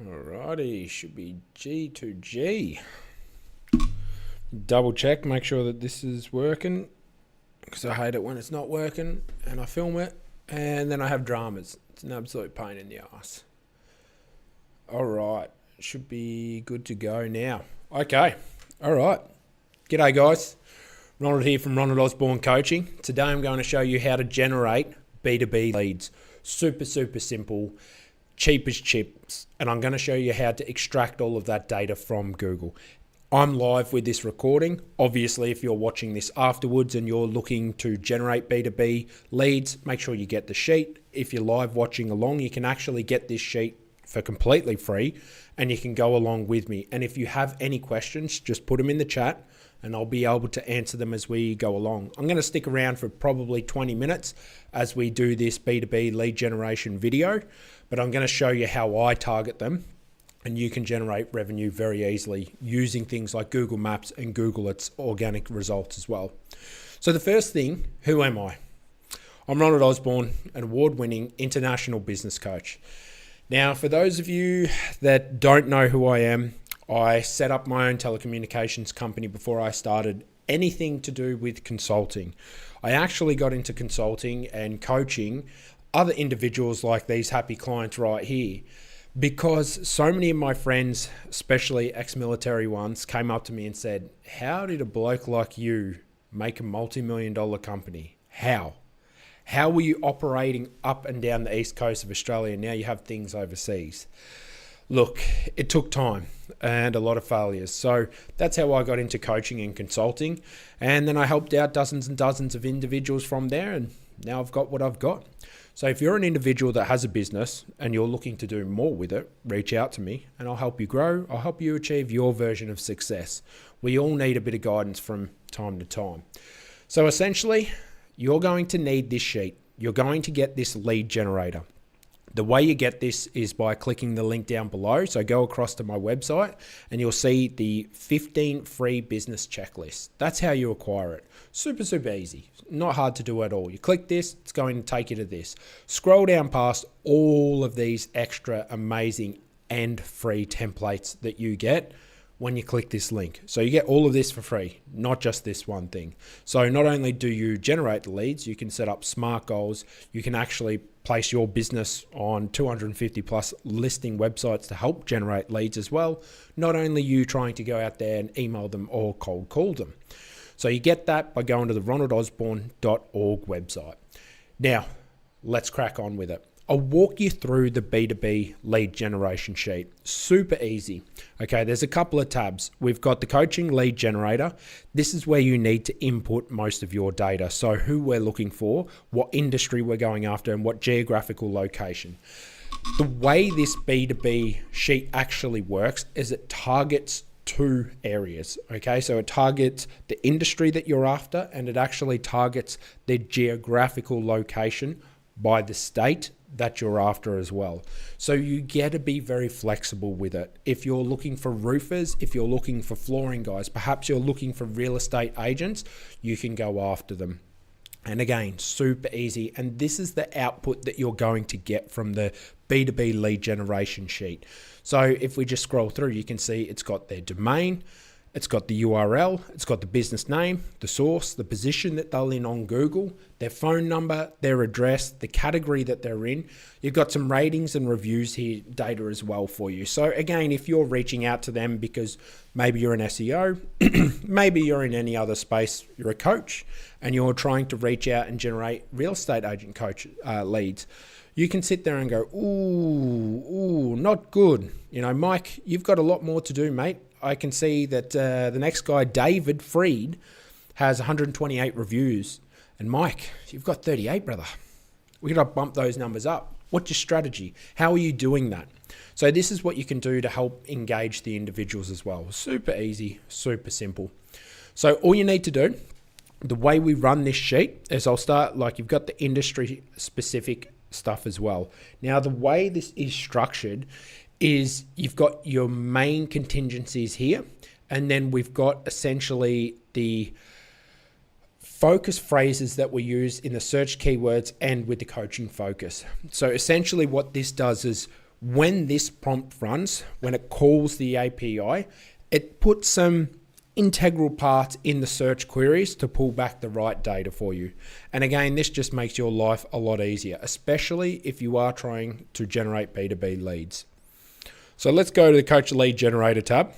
Alrighty, should be G to G. Double check, make sure that this is working, because I hate it when it's not working and I film it and then I have dramas. It's an absolute pain in the ass. Alright, should be good to go now. Okay, alright. G'day guys, Ronald here from Ronald Osborne Coaching. Today I'm going to show you how to generate B2B leads. Super simple, cheap as chips, and I'm going to show you how to extract all of that data from Google. I'm live with this recording. Obviously, if you're watching this afterwards and you're looking to generate B2B leads, make sure you get the sheet. If you're live watching along, you can actually get this sheet for completely free and you can go along with me. And if you have any questions, just put them in the chat and I'll be able to answer them as we go along. I'm going to stick around for probably 20 minutes as we do this B2B lead generation video, but I'm going to show you how I target them, and you can generate revenue very easily using things like Google Maps and Google its organic results as well. So the first thing, who am I? I'm Ronald Osborne, an award-winning international business coach. Now, for those of you that don't know who I am, I set up my own telecommunications company before I started anything to do with consulting. I actually got into consulting and coaching other individuals like these happy clients right here, because so many of my friends, especially ex-military ones, came up to me and said, how did a bloke like you make a multi-million-dollar company? How? How were you operating up and down the east coast of Australia? Now you have things overseas. Look, it took time and a lot of failures. So that's how I got into coaching and consulting. And then I helped out dozens and dozens of individuals from there. And now I've got what I've got. So if you're an individual that has a business and you're looking to do more with it, reach out to me and I'll help you grow. I'll help you achieve your version of success. We all need a bit of guidance from time to time. So essentially, you're going to need this sheet. You're going to get this lead generator. The way you get this is by clicking the link down below. So go across to my website and you'll see the 15 free business checklist. That's how you acquire it. Super easy. Not hard to do at all. You click this, it's going to take you to this. Scroll down past all of these extra amazing and free templates that you get when you click this link. So you get all of this for free, not just this one thing. So not only do you generate the leads, you can set up smart goals. You can actually place your business on 250 plus listing websites to help generate leads as well. Not only you trying to go out there and email them or cold call them. So you get that by going to the ronaldosborne.org website. Now, let's crack on with it. I'll walk you through the B2B lead generation sheet. Super easy. Okay, there's a couple of tabs. We've got the coaching lead generator. This is where you need to input most of your data. So who we're looking for, what industry we're going after, and what geographical location. The way this B2B sheet actually works is it targets two areas. Okay, so it targets the industry that you're after, and it actually targets the geographical location by the state that you're after as well. So you get to be very flexible with it. If you're looking for roofers, if you're looking for flooring guys, perhaps you're looking for real estate agents, you can go after them. And again, super easy. And this is the output that you're going to get from the B2B lead generation sheet. So if we just scroll through, you can see it's got their domain, it's got the URL, it's got the business name, the source, the position that they're in on Google, their phone number, their address, the category that they're in. You've got some ratings and reviews here, data as well for you. So again, if you're reaching out to them because maybe you're an SEO, maybe you're in any other space, you're a coach, and you're trying to reach out and generate real estate agent coach leads, you can sit there and go, ooh, not good. You know, Mike, you've got a lot more to do, mate. I can see that the next guy, David Freed, has 128 reviews. And Mike, you've got 38, brother. We got to bump those numbers up. What's your strategy? How are you doing that? So this is what you can do to help engage the individuals as well. Super easy, super simple. So all you need to do, the way we run this sheet is I'll start, like you've got the industry specific stuff as well. Now, the way this is structured is you've got your main contingencies here, and then we've got essentially the focus phrases that we use in the search keywords and with the coaching focus. So essentially what this does is when this prompt runs, when it calls the API, it puts some integral parts in the search queries to pull back the right data for you. And again, this just makes your life a lot easier, especially if you are trying to generate B2B leads. So let's go to the Coach a Lead Generator tab.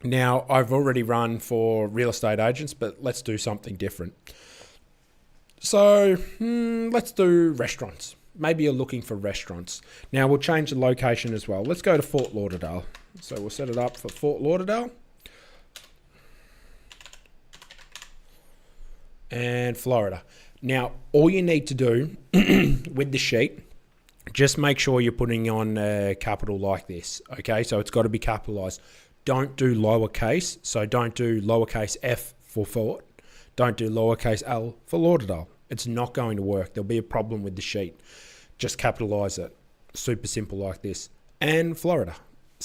Now, I've already run for real estate agents, but let's do something different. So let's do restaurants. Maybe you're looking for restaurants. Now, we'll change the location as well. Let's go to Fort Lauderdale. So we'll set it up for Fort Lauderdale. And Florida. Now, all you need to do with the sheet, just make sure you're putting on capital like this. Okay, so it's got to be capitalized. Don't do lowercase. So don't do lowercase f for Fort. Don't do lowercase l for Lauderdale. It's not going to work. There'll be a problem with the sheet. Just capitalize it. Super simple like this. And Florida.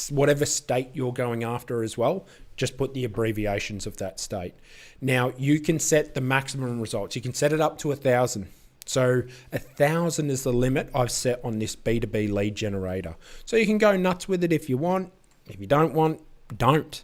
Whatever state you're going after as well, just put the abbreviations of that state. Now, you can set the maximum results. You can set it up to 1,000. So 1,000 is the limit I've set on this B2B lead generator. So you can go nuts with it if you want. If you don't want, don't.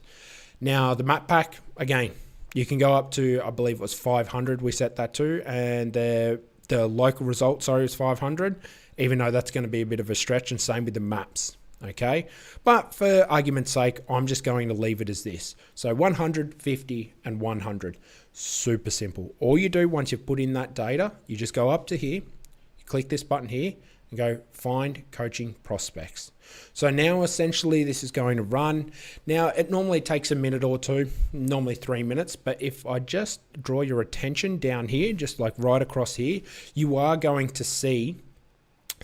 Now, the map pack, again, you can go up to, I believe it was 500 we set that to, and the local result, sorry, is 500, even though that's going to be a bit of a stretch, and same with the maps. Okay, but for argument's sake, I'm just going to leave it as this. So 100, 50, and 100. Super simple. All you do once you've put in that data, you just go up to here, you click this button here, and go find coaching prospects. So now essentially this is going to run. Now it normally takes a minute or two, normally 3 minutes, but if I just draw your attention down here, just like right across here, you are going to see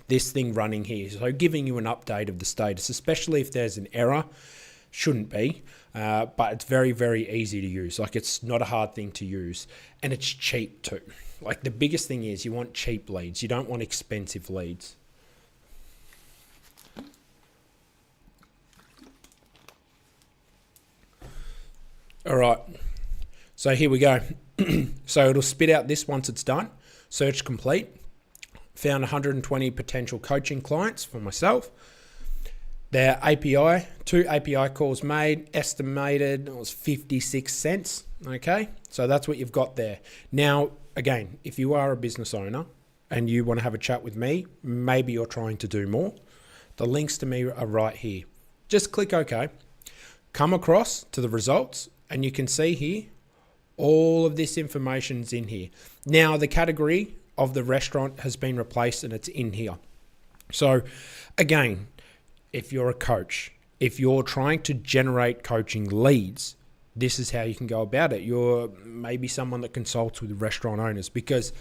this thing running here, so giving you an update of the status, especially if there's an error. Shouldn't be, but it's very, very easy to use. Like, it's not a hard thing to use, and it's cheap too. Like, the biggest thing is you want cheap leads. You don't want expensive leads. All right, so here we go. So it'll spit out this once it's done. Search complete. Found 120 potential coaching clients for myself. Their API, 2 API calls made, estimated it was 56 cents. Okay, so that's what you've got there. Now, again, if you are a business owner and you want to have a chat with me, maybe you're trying to do more, the links to me are right here. Just click OK. Come across to the results, and you can see here, all of this information's in here. Now, the category of the restaurant has been replaced and it's in here. So again, if you're a coach, if you're trying to generate coaching leads, this is how you can go about it. You're maybe someone that consults with restaurant owners, because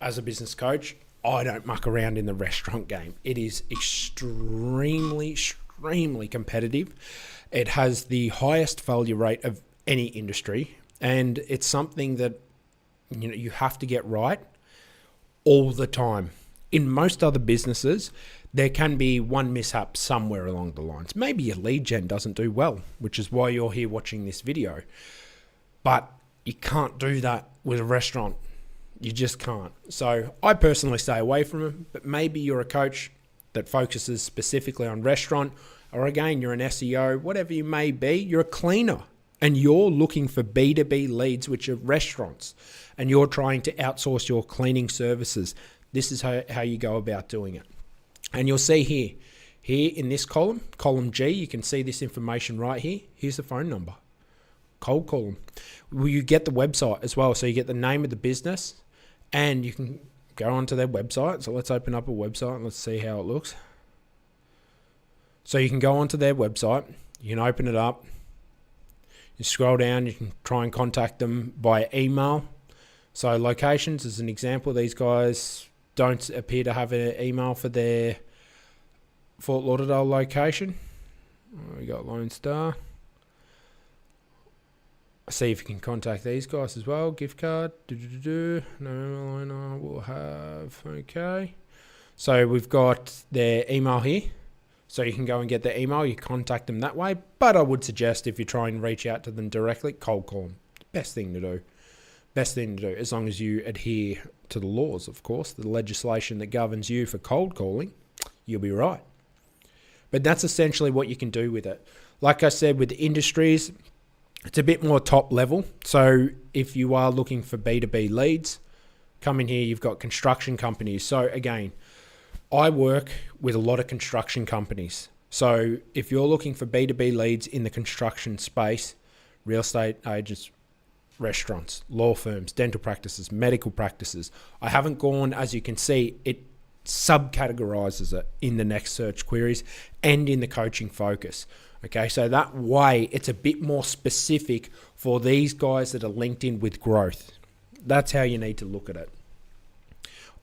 as a business coach, I don't muck around in the restaurant game. It is extremely competitive. It has the highest failure rate of any industry, and it's something that you have to get right all the time. In most other businesses, there can be one mishap somewhere along the lines. Maybe your lead gen doesn't do well, which is why you're here watching this video. But you can't do that with a restaurant. You just can't. So I personally stay away from them, but maybe you're a coach that focuses specifically on restaurant, or again, you're an SEO, whatever you may be, you're a cleaner and you're looking for B2B leads, which are restaurants, and you're trying to outsource your cleaning services. This is how you go about doing it. And you'll see here in this column G, you can see this information right here. Here's the phone number. Cold call them. Well, you get the website as well. So you get the name of the business, and you can go onto their website. So let's open up a website and let's see how it looks. So you can go onto their website, you can open it up, you scroll down, you can try and contact them via email. So locations, as an example, these guys don't appear to have an email for their Fort Lauderdale location. We got Lone Star. See if you can contact these guys as well. Gift card. No email we'll have. Okay. So we've got their email here. So you can go and get their email. You contact them that way. But I would suggest, if you try and reach out to them directly, cold call them. Best thing to do. Best thing to do, as long as you adhere to the laws, of course, the legislation that governs you for cold calling, you'll be right. But that's essentially what you can do with it. Like I said, with the industries, it's a bit more top level. So if you are looking for B2B leads, come in here, you've got construction companies. So again, I work with a lot of construction companies. So if you're looking for B2B leads in the construction space, real estate agents, restaurants, law firms, dental practices, medical practices, I haven't gone, as you can see, it subcategorizes it in the next search queries and in the coaching focus. Okay, so that way it's a bit more specific for these guys that are linked in with growth. That's how you need to look at it.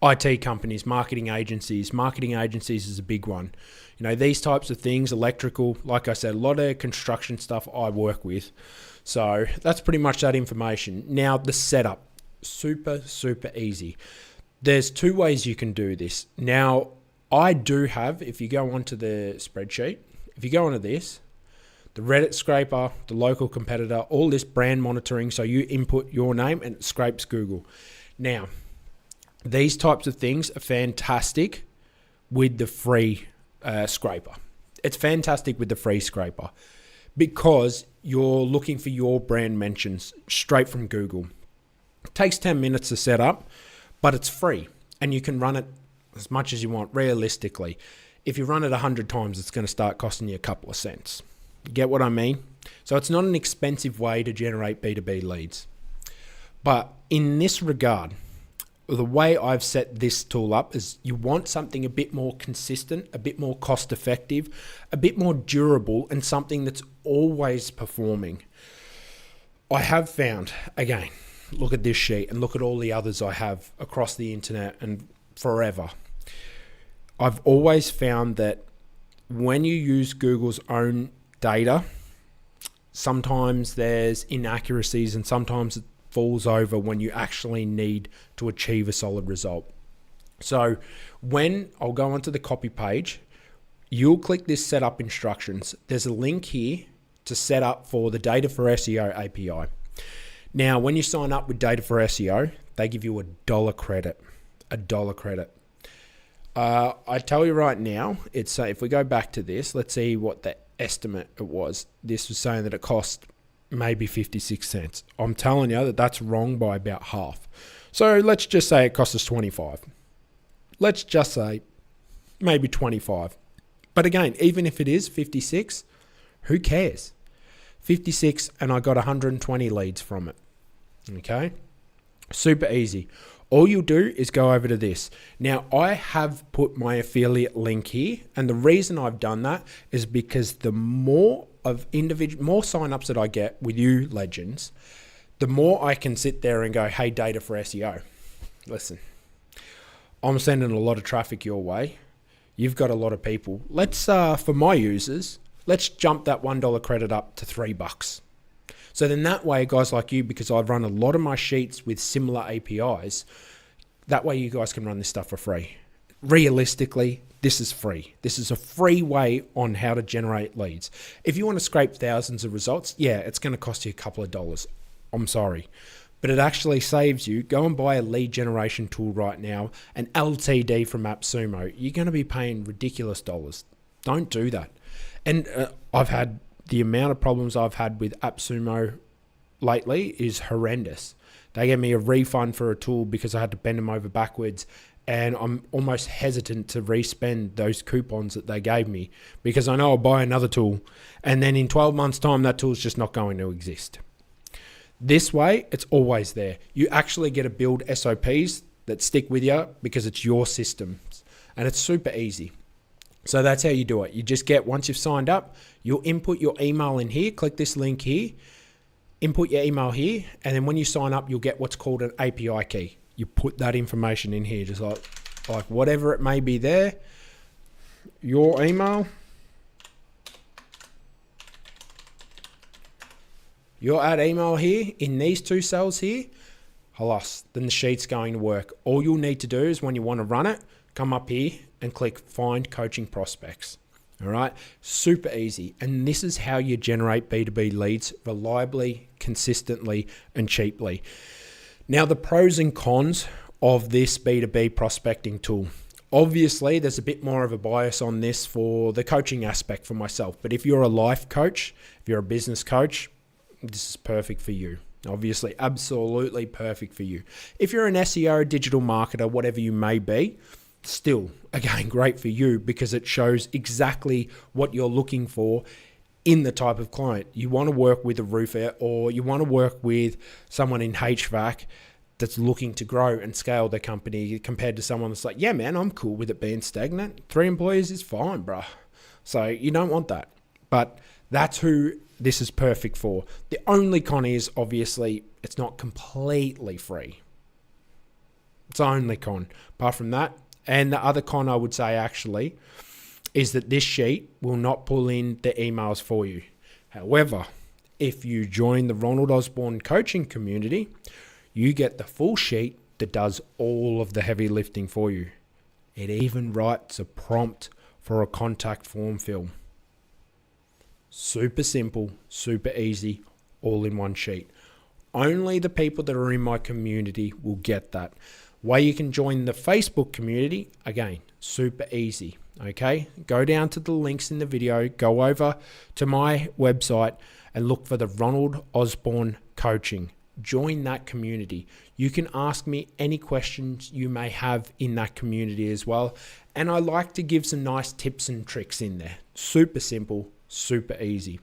IT companies, marketing agencies is a big one. You know, these types of things, electrical, like I said, a lot of construction stuff I work with. So that's pretty much that information. Now the setup, super easy. There's two ways you can do this. Now I do have, if you go onto the spreadsheet, if you go onto this, the Reddit scraper, the local competitor, all this brand monitoring, so you input your name and it scrapes Google. Now, these types of things are fantastic with the free scraper. It's fantastic with the free scraper because you're looking for your brand mentions straight from Google. It takes 10 minutes to set up, but it's free and you can run it as much as you want realistically. If you run it 100 times, it's going to start costing you a couple of cents. You get what I mean? So it's not an expensive way to generate B2B leads. But in this regard, the way I've set this tool up is you want something a bit more consistent, a bit more cost effective, a bit more durable, and something that's always performing. I have found, again, look at this sheet and look at all the others I have across the internet and forever. I've always found that when you use Google's own data, sometimes there's inaccuracies and sometimes it falls over when you actually need to achieve a solid result. So when I'll go onto the copy page, you'll click this setup instructions. There's a link here to set up for the Data for SEO API. Now, when you sign up with Data for SEO, they give you $1 credit. $1 credit. I tell you right now, it's if we go back to this, let's see what the estimate it was. This was saying that it cost maybe 56 cents. I'm telling you that that's wrong by about half. So let's just say it cost us 25. Let's just say maybe 25. But again, even if it is 56, who cares? 56 and I got 120 leads from it. Okay? Super easy. All you'll do is go over to this. Now, I have put my affiliate link here, and the reason I've done that is because the more signups that I get with you legends, the more I can sit there and go, hey, Data for SEO, listen, I'm sending a lot of traffic your way. You've got a lot of people. Let's, for my users, let's jump that $1 credit up to $3. So then that way, guys like you, because I've run a lot of my sheets with similar APIs, that way you guys can run this stuff for free. Realistically, this is free. This is a free way on how to generate leads. If you want to scrape thousands of results, yeah, it's going to cost you a couple of dollars. I'm sorry. But it actually saves you. Go and buy a lead generation tool right now, an LTD from AppSumo. You're going to be paying ridiculous dollars. Don't do that. And I've had the amount of problems I've had with AppSumo lately is horrendous. They gave me a refund for a tool because I had to bend them over backwards, and I'm almost hesitant to respend those coupons that they gave me because I know I'll buy another tool and then in 12 months time that tool's just not going to exist. This way, it's always there. You actually get to build SOPs that stick with you because it's your systems and it's super easy. So that's how you do it. You just get, once you've signed up, you'll input your email in here, click this link here, input your email here, and then when you sign up, you'll get what's called an API key. You put that information in here, just like whatever it may be there, your email, you'll add email here in these two cells here, halas, then the sheet's going to work. All you'll need to do is when you want to run it, come up here and click Find Coaching Prospects. All right, super easy. And this is how you generate B2B leads reliably, consistently, and cheaply. Now, the pros and cons of this B2B prospecting tool. Obviously, there's a bit more of a bias on this for the coaching aspect for myself. But if you're a life coach, if you're a business coach, this is perfect for you. Obviously, absolutely perfect for you. If you're an SEO, digital marketer, whatever you may be, still, again, great for you because it shows exactly what you're looking for in the type of client. You want to work with a roofer, or you want to work with someone in HVAC that's looking to grow and scale their company, compared to someone that's like, yeah, man, I'm cool with it being stagnant. 3 employees is fine, bruh. So you don't want that. But that's who this is perfect for. The only con is, obviously, it's not completely free. It's only con. Apart from that, and the other con I would say actually is that this sheet will not pull in the emails for you. However, if you join the Ronald Osborne coaching community, you get the full sheet that does all of the heavy lifting for you. It even writes a prompt for a contact form fill. Super simple, super easy, all in one sheet. Only the people that are in my community will get that. Way you can join the Facebook community, again, super easy. Okay, go down to the links in the video, go over to my website and look for the Ronald Osborne coaching. Join that community. You can ask me any questions you may have in that community as well. And I like to give some nice tips and tricks in there. Super simple, super easy.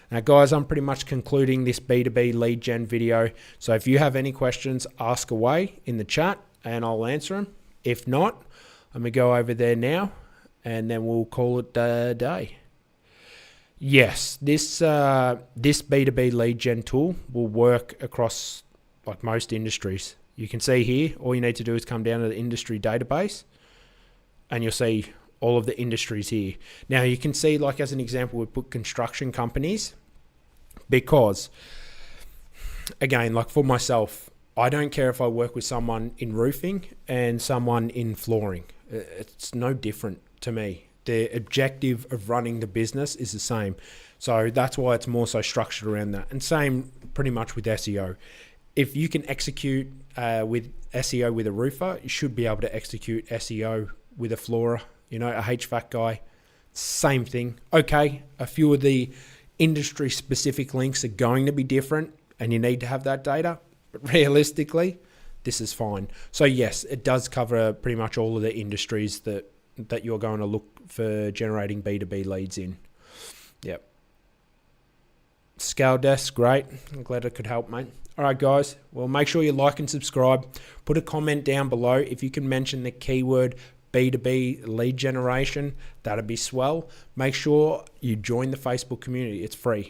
Now guys, I'm pretty much concluding this B2B lead gen video. So if you have any questions, ask away in the chat and I'll answer them. If not, let me go over there now and then we'll call it a day. Yes, this B2B lead gen tool will work across like most industries. You can see here, all you need to do is come down to the industry database and you'll see all of the industries here. Now you can see, like as an example, we put construction companies because, again, like for myself, I don't care if I work with someone in roofing and someone in flooring. It's no different to me. The objective of running the business is the same. So that's why it's more so structured around that. And same pretty much with SEO. If you can execute with SEO with a roofer, you should be able to execute SEO with a floorer, you know, a HVAC guy. Same thing. Okay, a few of the industry specific links are going to be different and you need to have that data. But realistically, this is fine. So yes, it does cover pretty much all of the industries that you're going to look for generating B2B leads in. Yep. Scale desk, great. I'm glad it could help, mate. All right, guys. Well, make sure you like and subscribe. Put a comment down below. If you can mention the keyword B2B lead generation, that'd be swell. Make sure you join the Facebook community. It's free.